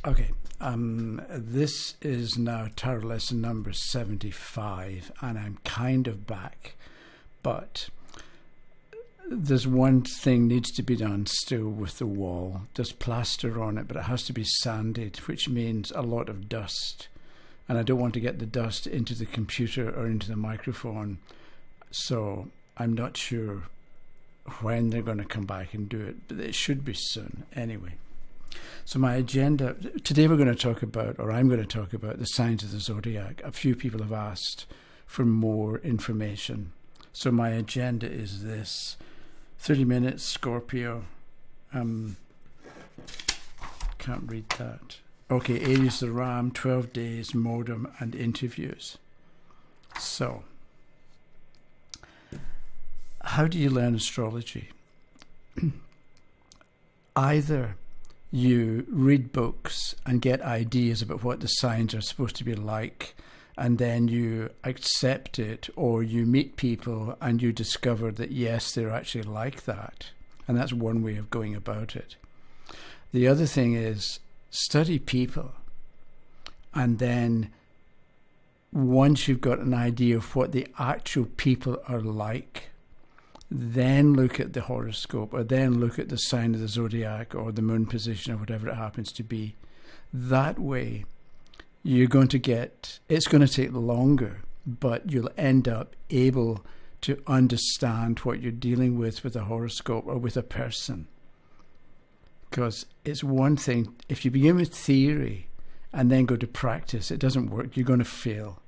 Okay, this is now tarot lesson number 75, and I'm kind of back, but there's one thing needs to be done still with the wall. There's plaster on it, but it has to be sanded, which means a lot of dust, and I don't want to get the dust into the computer or into the microphone, so I'm not sure when they're going to come back and do it, but it should be soon anyway. So my agenda, today we're going to talk about, or I'm going to talk about, the signs of the zodiac. A few people have asked for more information. So my agenda is this: 30 minutes, Scorpio. Can't read that. Okay, Aries the Ram, 12 days, modem and interviews. So, how do you learn astrology? Either you read books and get ideas about what the signs are supposed to be like, and then you accept it, or you meet people and you discover that yes, they're actually like that. And that's one way of going about it. The other thing is study people, and then once you've got an idea of what the actual people are like, then look at the horoscope, or then look at the sign of the zodiac or the moon position or whatever it happens to be. That way you're going to get, it's going to take longer, but you'll end up able to understand what you're dealing with a horoscope or with a person. Because it's one thing, if you begin with theory and then go to practice, it doesn't work, you're going to fail.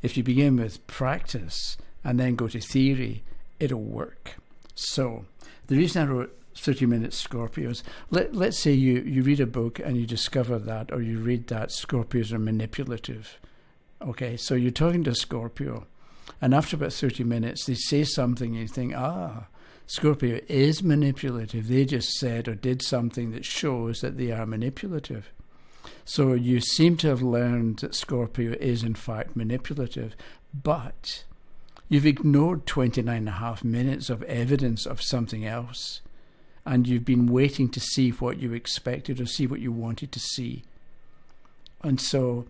If you begin with practice and then go to theory, it'll work. So the reason I wrote 30 minutes Scorpios, let's say you read a book and you discover that, or you read that Scorpios are manipulative. Okay, so you're talking to a Scorpio, and after about 30 minutes they say something and you think, Scorpio is manipulative. They just said or did something that shows that they are manipulative. So you seem to have learned that Scorpio is in fact manipulative, but you've ignored 29.5 minutes of evidence of something else, and you've been waiting to see what you expected or see what you wanted to see. And so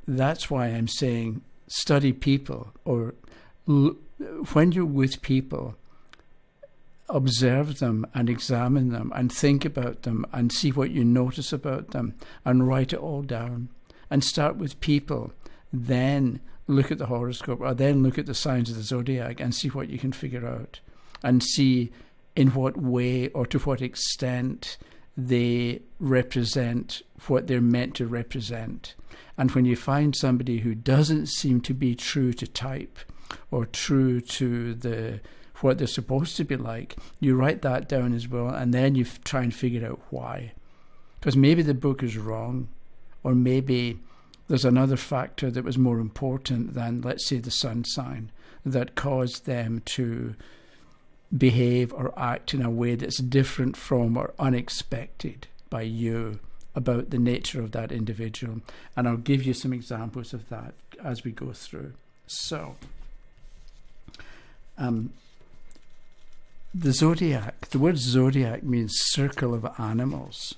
that's why I'm saying study people, or when you're with people, observe them and examine them and think about them and see what you notice about them and write it all down. And start with people, then look at the horoscope, or then look at the signs of the zodiac and see what you can figure out, and see in what way or to what extent they represent what they're meant to represent. And when you find somebody who doesn't seem to be true to type or true to what they're supposed to be like, you write that down as well, and then you try and figure out why. Because maybe the book is wrong, or maybe there's another factor that was more important than, let's say, the sun sign, that caused them to behave or act in a way that's different from or unexpected by you about the nature of that individual. And I'll give you some examples of that as we go through. So, the zodiac, the word zodiac means circle of animals.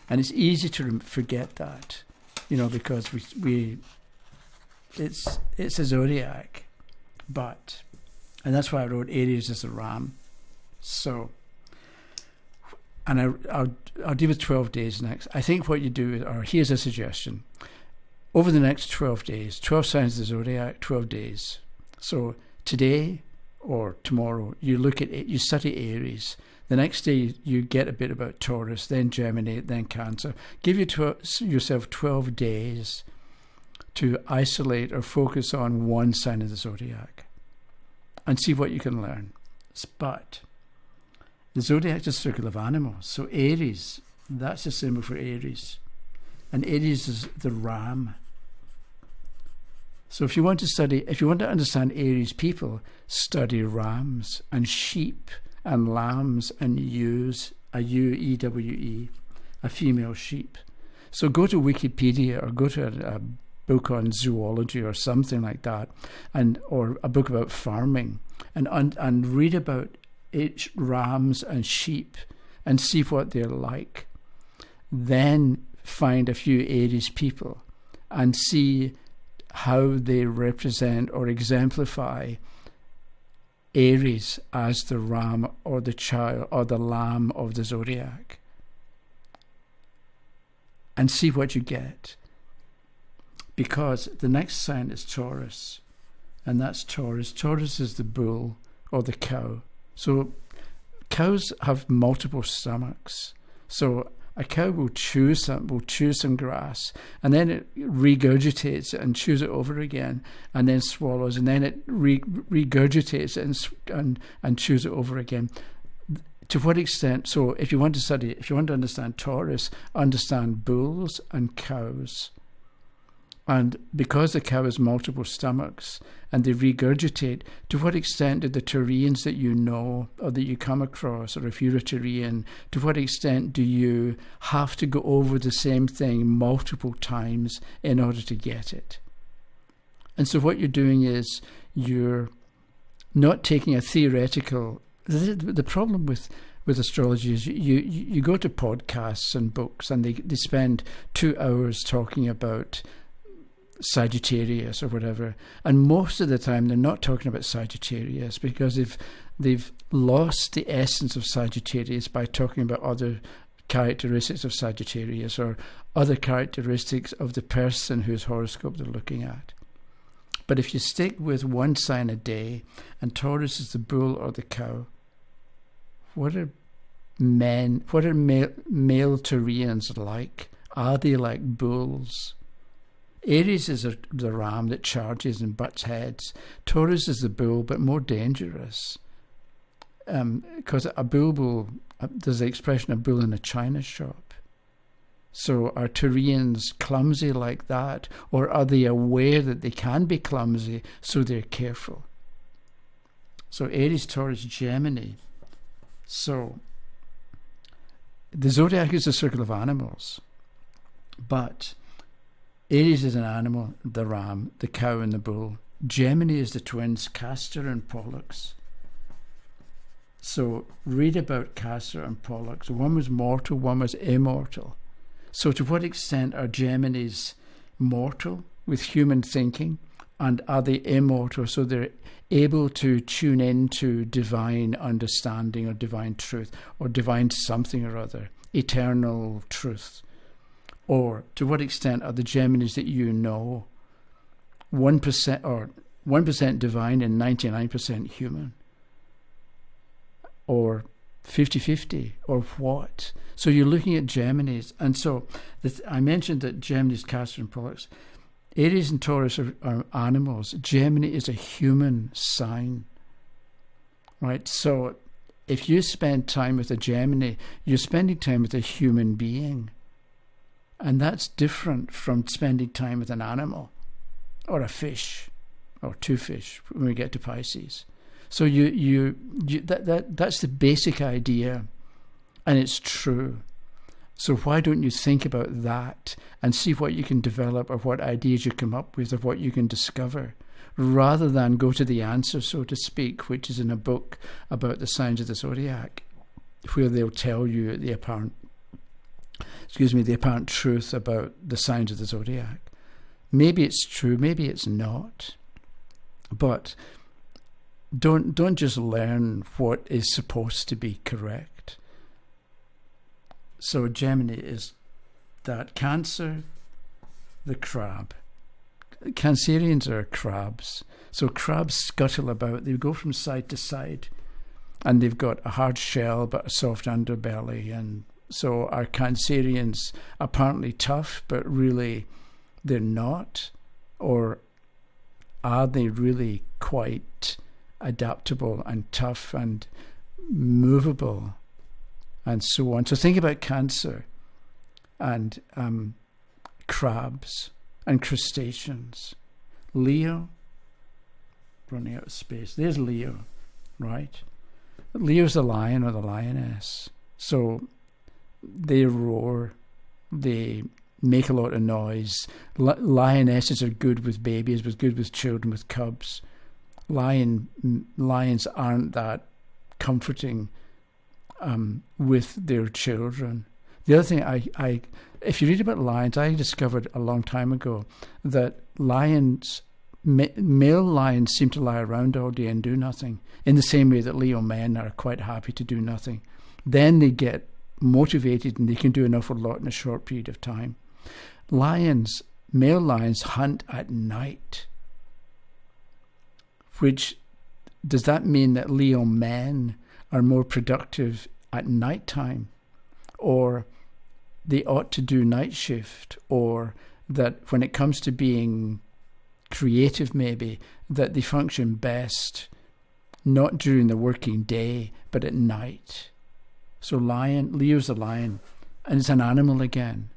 And it's easy to forget that, because it's a zodiac, and that's why I wrote Aries as a ram. So, and I'll deal with 12 days next. I think what you do, or here's a suggestion: over the next 12 days, 12 signs of the zodiac, 12 days. So today or tomorrow, you look at it, you study Aries. The next day, you get a bit about Taurus, then Gemini, then Cancer. Give yourself 12 days to isolate or focus on one sign of the zodiac and see what you can learn. But the zodiac is a circle of animals. So Aries, that's the symbol for Aries. And Aries is the ram. So if you want to understand Aries people, study rams and sheep and lambs and ewes, a U-E-W-E, a female sheep. So go to Wikipedia or go to a book on zoology or something like that, or a book about farming, and read about rams and sheep and see what they're like. Then find a few Aries people and see how they represent or exemplify Aries as the ram or the child or the lamb of the zodiac, and see what you get. Because the next sign is Taurus, and that's Taurus. Taurus is the bull or the cow. So cows have multiple stomachs. So a cow will chew some grass, and then it regurgitates it and chews it over again, and then swallows, and then it regurgitates it and chews it over again. To what extent? So if you want to understand Taurus, understand bulls and cows. And because the cow has multiple stomachs and they regurgitate, to what extent do the Taurians that you know or that you come across, or if you're a Taurian, to what extent do you have to go over the same thing multiple times in order to get it? And so what you're doing is you're not taking a theoretical... The problem with astrology is you go to podcasts and books and they spend 2 hours talking about Sagittarius or whatever, and most of the time they're not talking about Sagittarius because they've lost the essence of Sagittarius by talking about other characteristics of Sagittarius or other characteristics of the person whose horoscope they're looking at. But if you stick with one sign a day, and Taurus is the bull or the cow, what are male Taurians like? Are they like bulls? Aries is the ram that charges and butts heads. Taurus is the bull, but more dangerous. Because a bull there's the expression, a bull in a china shop. So are Taurians clumsy like that? Or are they aware that they can be clumsy, so they're careful? So Aries, Taurus, Gemini. So the zodiac is a circle of animals. But Aries is an animal, the ram, the cow and the bull. Gemini is the twins, Castor and Pollux. So read about Castor and Pollux. One was mortal, one was immortal. So to what extent are Geminis mortal with human thinking, and are they immortal so they're able to tune into divine understanding or divine truth or divine something or other, eternal truth? Or to what extent are the Geminis that you know 1% or 1% divine and 99% human? Or 50-50, or what? So you're looking at Geminis. And so I mentioned that Geminis, Castor and Pollux. Aries and Taurus are animals. Gemini is a human sign. Right? So if you spend time with a Gemini, you're spending time with a human being. And that's different from spending time with an animal or a fish or 2 fish when we get to Pisces. So that's the basic idea, and it's true. So why don't you think about that and see what you can develop or what ideas you come up with or what you can discover, rather than go to the answer, so to speak, which is in a book about the signs of the zodiac, where they'll tell you the apparent truth about the signs of the zodiac. Maybe it's true, maybe it's not. But don't just learn what is supposed to be correct. So Gemini is that. Cancer, the crab. Cancerians are crabs. So crabs scuttle about. They go from side to side. And they've got a hard shell but a soft underbelly. And so are Cancerians apparently tough, but really they're not? Or are they really quite adaptable and tough and movable and so on? So think about Cancer and crabs and crustaceans. Leo, running out of space. There's Leo, right? Leo's the lion or the lioness. So they roar, they make a lot of noise. Lionesses are good with babies, good with children, with cubs. Lions aren't that comforting with their children. The other thing, if you read about lions, I discovered a long time ago that lions, male lions seem to lie around all day and do nothing, in the same way that Leo men are quite happy to do nothing. Then they get motivated and they can do an awful lot in a short period of time. Lions, male lions, hunt at night. Which, does that mean that Leo men are more productive at night time? Or they ought to do night shift? Or that when it comes to being creative maybe, that they function best not during the working day, but at night? So Leo's a lion, and it's an animal again,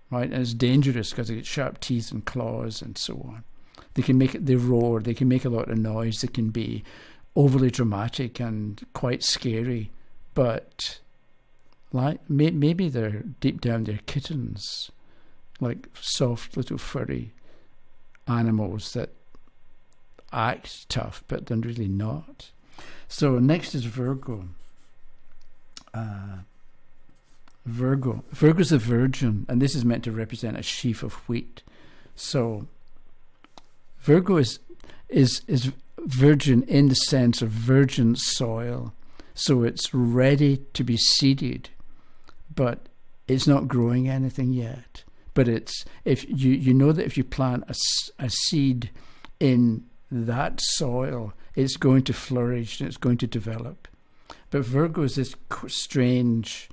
right? And it's dangerous because it gets sharp teeth and claws and so on. They roar, they can make a lot of noise, they can be overly dramatic and quite scary, but maybe they're deep down they're kittens, like soft little furry animals that act tough but they're really not. So next is Virgo. Virgo's a virgin, and this is meant to represent a sheaf of wheat. So Virgo is virgin in the sense of virgin soil. So it's ready to be seeded, but it's not growing anything yet. But it's, if you know that if you plant a seed in that soil, it's going to flourish and it's going to develop. But Virgo is this strange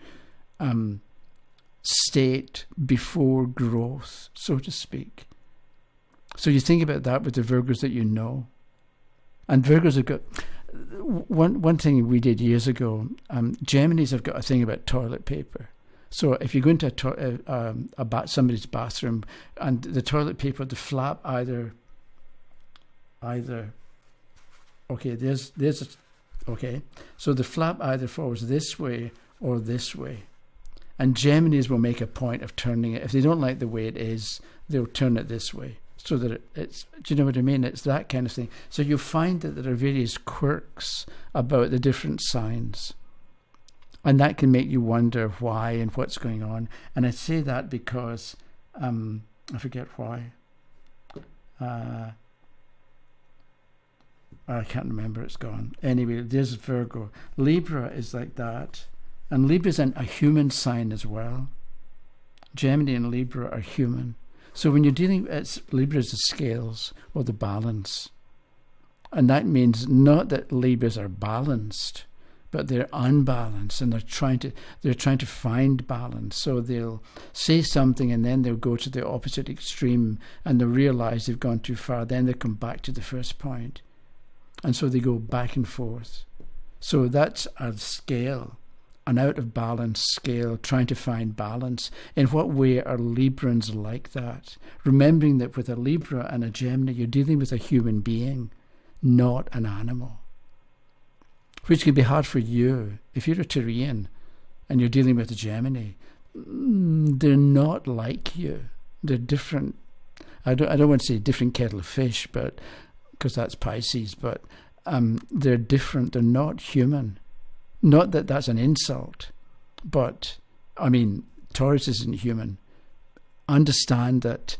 state before growth, so to speak. So you think about that with the Virgos that you know. And Virgos have got... One thing we did years ago, Geminis have got a thing about toilet paper. So if you go into somebody's bathroom and the toilet paper, the flap either okay, okay, so the flap either falls this way or this way. And Geminis will make a point of turning it. If they don't like the way it is, they'll turn it this way so that it's, do you know what I mean? It's that kind of thing. So you'll find that there are various quirks about the different signs. And that can make you wonder why and what's going on. And I say that because, I forget why. I can't remember, it's gone. Anyway, there's Virgo. Libra is like that. And Libra is a human sign as well. Gemini and Libra are human. So when you're dealing, Libra is the scales or the balance. And that means not that Libras are balanced, but they're unbalanced and they're trying to find balance. So they'll say something and then they'll go to the opposite extreme and they'll realize they've gone too far. Then they come back to the first point. And so they go back and forth. So that's a scale, an out of balance scale, trying to find balance. In what way are Librans like that? Remembering that with a Libra and a Gemini, you're dealing with a human being, not an animal. Which can be hard for you. If you're a Tyrian and you're dealing with a Gemini, they're not like you. They're different. I don't want to say different kettle of fish, but because that's Pisces, but they're different. They're not human. Not that that's an insult, but I mean, Taurus isn't human. Understand that.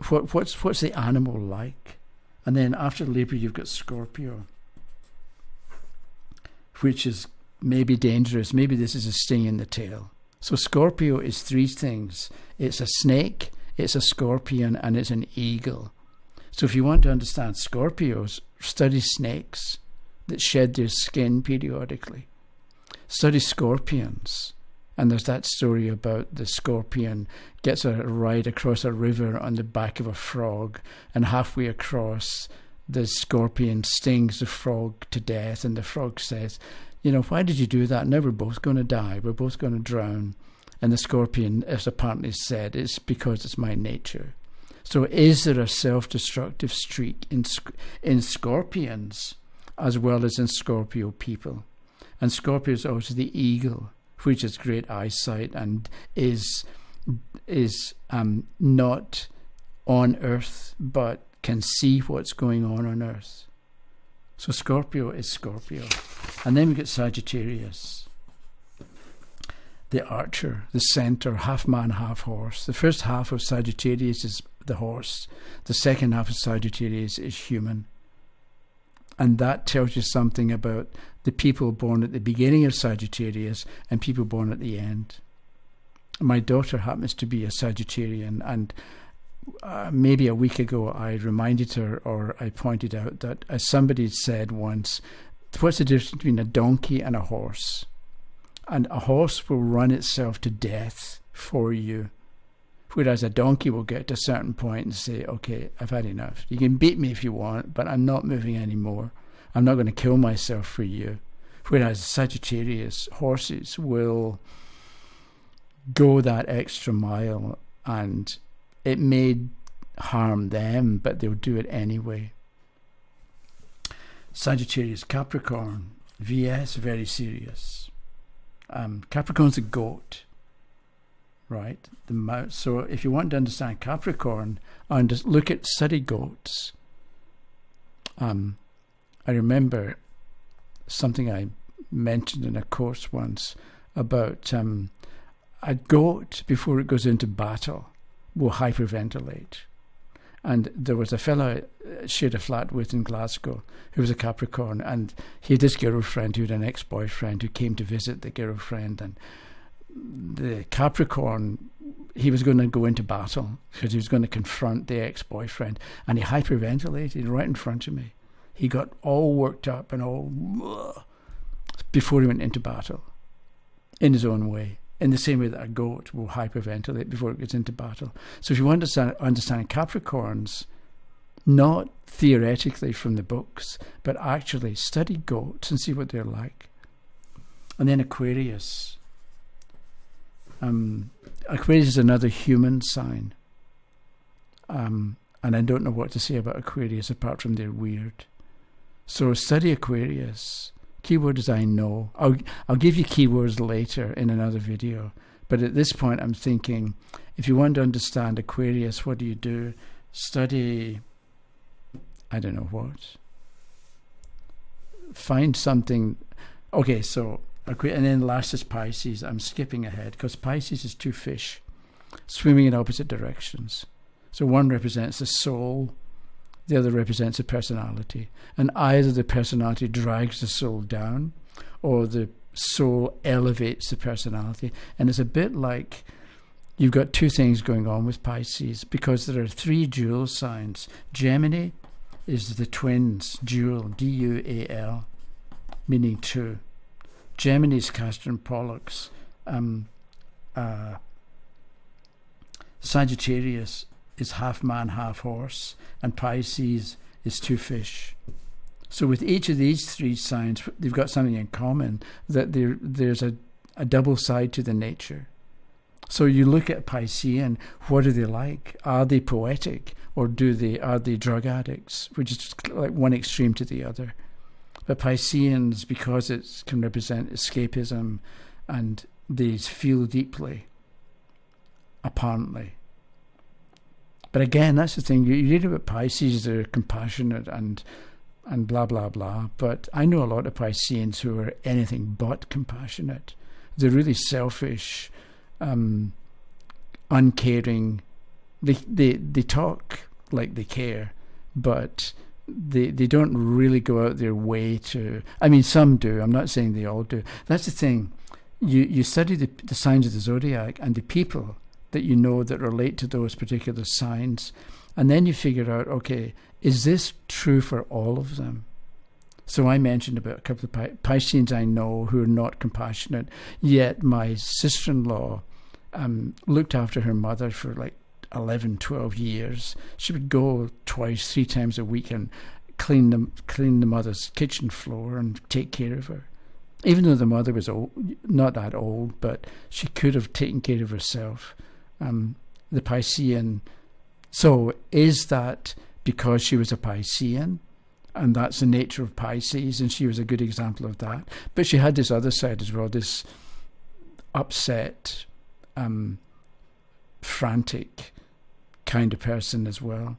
What's the animal like? And then after Libra, you've got Scorpio, which is maybe dangerous. Maybe this is a sting in the tail. So Scorpio is three things. It's a snake, it's a scorpion, and it's an eagle. So if you want to understand Scorpios, study snakes that shed their skin periodically. Study scorpions. And there's that story about the scorpion gets a ride across a river on the back of a frog, and halfway across, the scorpion stings the frog to death, and the frog says, you know, why did you do that? Now we're both going to die. We're both going to drown. And the scorpion, as apparently said, it's because it's my nature. So is there a self-destructive streak in scorpions as well as in Scorpio people? And Scorpio is also the eagle, which has great eyesight and is not on Earth, but can see what's going on Earth. So Scorpio is Scorpio. And then we get Sagittarius. the archer, the centaur, half man, half horse. The first half of Sagittarius is the horse. The second half of Sagittarius is human. And that tells you something about the people born at the beginning of Sagittarius and people born at the end. My daughter happens to be a Sagittarian, and maybe a week ago I reminded her, or I pointed out that, as somebody said once, what's the difference between a donkey and a horse? And a horse will run itself to death for you, whereas a donkey will get to a certain point and say, okay, I've had enough. You can beat me if you want, but I'm not moving anymore. I'm not going to kill myself for you. Whereas Sagittarius horses will go that extra mile, and it may harm them, but they'll do it anyway. Sagittarius Capricorn, VS, very serious. Capricorn's a goat, right? So if you want to understand Capricorn, study goats. I remember something I mentioned in a course once about a goat, before it goes into battle, will hyperventilate. And there was a fellow I shared a flat with in Glasgow who was a Capricorn, and he had this girlfriend who had an ex-boyfriend who came to visit the girlfriend, and the Capricorn, he was going to go into battle because he was going to confront the ex-boyfriend, and he hyperventilated right in front of me. He got all worked up and all before he went into battle, in his own way, in the same way that a goat will hyperventilate before it gets into battle. So if you want to understand Capricorns, not theoretically from the books, but actually study goats and see what they're like. And then Aquarius. Aquarius is another human sign. And I don't know what to say about Aquarius apart from they're weird. So study Aquarius. Keyword is I know. I'll give you keywords later in another video. But at this point I'm thinking, if you want to understand Aquarius, what do? Study, I don't know what. Find something. Okay, so and then last is Pisces. I'm skipping ahead because Pisces is two fish swimming in opposite directions. So one represents the soul, the other represents the personality. And either the personality drags the soul down or the soul elevates the personality. And it's a bit like you've got two things going on with Pisces, because there are three dual signs. Gemini is the twins, dual, D-U-A-L, meaning two. Gemini is Castor and Pollux. Sagittarius is half man, half horse, and Pisces is two fish. So with each of these three signs, they've got something in common, that there's a double side to the nature. So you look at Piscean, what are they like? Are they poetic, or are they drug addicts, which is like one extreme to the other? But Pisceans, because it can represent escapism, and they feel deeply, apparently. But again, that's the thing. You read about Pisces, they're compassionate and blah, blah, blah. But I know a lot of Pisceans who are anything but compassionate. They're really selfish, uncaring. They talk like they care, but they don't really go out their way to. I mean, some do. I'm not saying they all do. That's the thing. You study the signs of the zodiac and the people that you know that relate to those particular signs, and then you figure out, okay, is this true for all of them? So I mentioned about a couple of Pisceans I know who are not compassionate, yet my sister-in-law looked after her mother for like 11, 12 years. She would go twice, 3 times a week and clean the mother's kitchen floor and take care of her. Even though the mother was old, not that old, but she could have taken care of herself. The Piscean. So is that because she was a Piscean, and that's the nature of Pisces, and she was a good example of that? But she had this other side as well, this upset, frantic kind of person as well.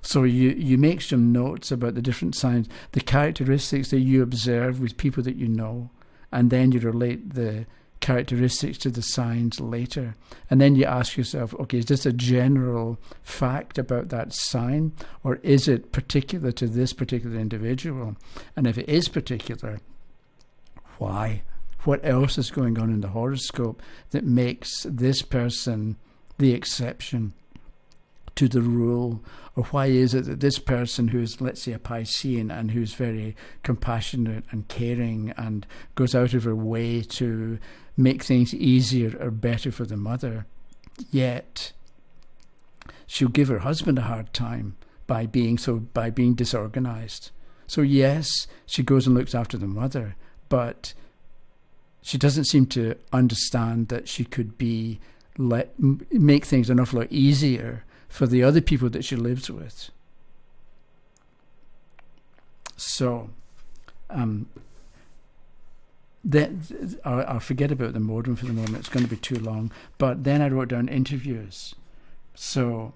So you make some notes about the different signs, the characteristics that you observe with people that you know, and then you relate the characteristics to the signs later. And then you ask yourself, okay, is this a general fact about that sign, or is it particular to this particular individual? And if it is particular, why? What else is going on in the horoscope that makes this person the exception to the rule? Or why is it that this person who's, let's say, a Piscean and who's very compassionate and caring and goes out of her way to make things easier or better for the mother, yet she'll give her husband a hard time by being disorganized? So yes, she goes and looks after the mother, but she doesn't seem to understand that she could make things an awful lot easier for the other people that she lives with. So, I'll forget about the modem for the moment. It's going to be too long. But then I wrote down interviews. So,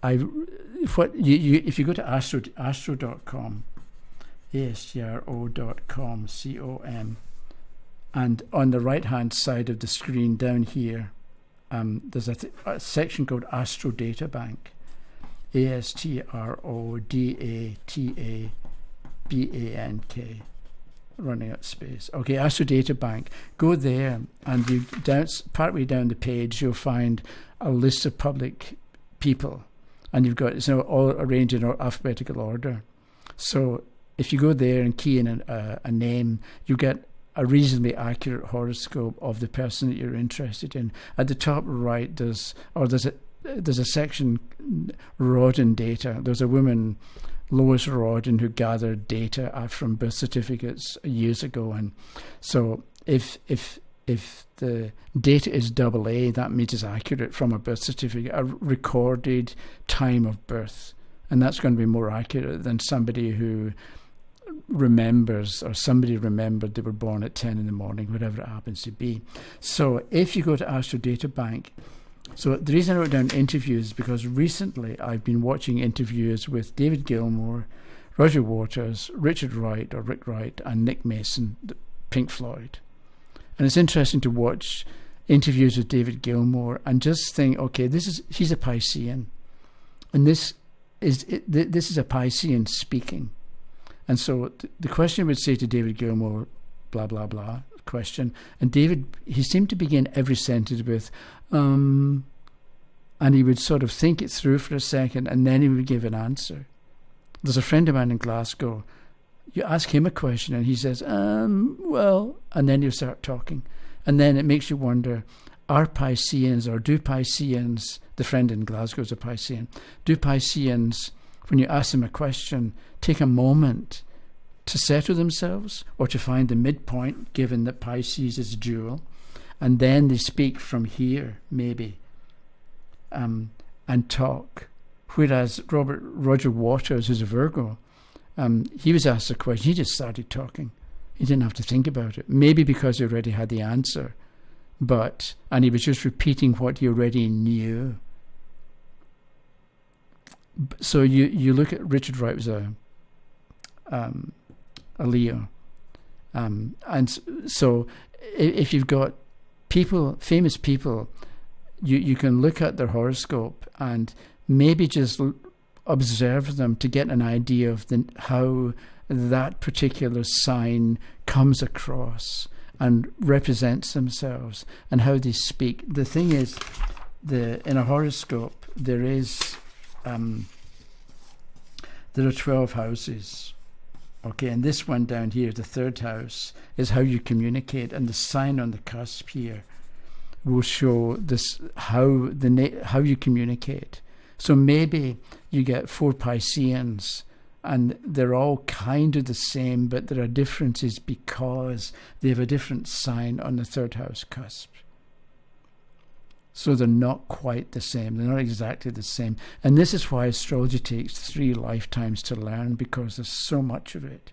if you go to astro.com, astro.com, com, and on the right-hand side of the screen down here, there's a section called Astro Data Bank, ASTRODATABANK, running out space. Okay, Astro Data Bank. Go there, and partway down the page, you'll find a list of public people, and you've got it's all arranged in alphabetical order. So if you go there and key in a name, you get a reasonably accurate horoscope of the person that you're interested in. At the top right, there's a section, Rodden data. There's a woman, Lois Rodden, who gathered data from birth certificates years ago, and so if the data is AA, that means it's accurate from a birth certificate, a recorded time of birth, and that's going to be more accurate than somebody who remembers, or somebody remembered they were born at 10 in the morning, whatever it happens to be. So if you go to Astro Data Bank, so the reason I wrote down interviews is because recently I've been watching interviews with David Gilmour, Roger Waters, Richard Wright, or Rick Wright, and Nick Mason, Pink Floyd. And it's interesting to watch interviews with David Gilmour and just think, okay, he's a Piscean, and this is a Piscean speaking. And so the question would say to David Gilmour, blah, blah, blah, question. And David, he seemed to begin every sentence with, and he would sort of think it through for a second, and then he would give an answer. There's a friend of mine in Glasgow. You ask him a question, and he says, well, and then you start talking. And then it makes you wonder, are Pisceans, or do Pisceans, the friend in Glasgow is a Piscean, do Pisceans, when you ask them a question, take a moment to settle themselves or to find the midpoint, given that Pisces is dual, and then they speak from here, maybe, and talk. Whereas Roger Waters, who's a Virgo, he was asked a question, he just started talking. He didn't have to think about it, maybe because he already had the answer, and he was just repeating what he already knew. So you look at Richard Wright was a Leo, and so if you've got famous people, you can look at their horoscope and maybe just observe them to get an idea of how that particular sign comes across and represents themselves and how they speak. The thing is, in a horoscope there are 12 houses. Okay, and this one down here, the third house, is how you communicate, and the sign on the cusp here will show this how you communicate. So maybe you get 4 Pisceans, and they're all kind of the same, but there are differences because they have a different sign on the third house cusp. So they're not quite the same. They're not exactly the same. And this is why astrology takes 3 lifetimes to learn, because there's so much of it.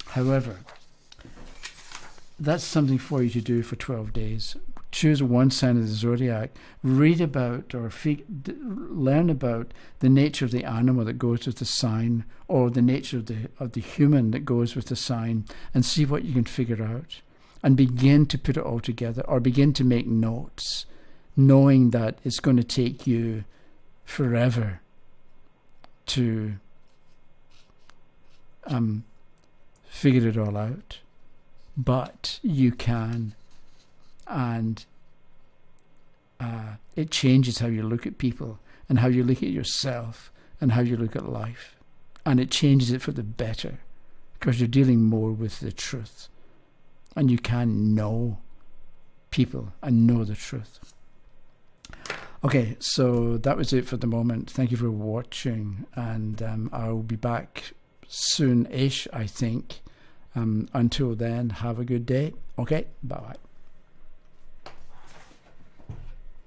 However, that's something for you to do for 12 days. Choose one sign of the zodiac, read about or learn about the nature of the animal that goes with the sign, or the nature of the human that goes with the sign, and see what you can figure out. and begin to put it all together, or begin to make notes, knowing that it's going to take you forever to figure it all out. But you can, and it changes how you look at people, and how you look at yourself, and how you look at life. And it changes it for the better, because you're dealing more with the truth. And you can know people and know the truth. Okay, so that was it for the moment. Thank you for watching, and I'll be back soon-ish, I think. Until then, have a good day. Okay, bye-bye.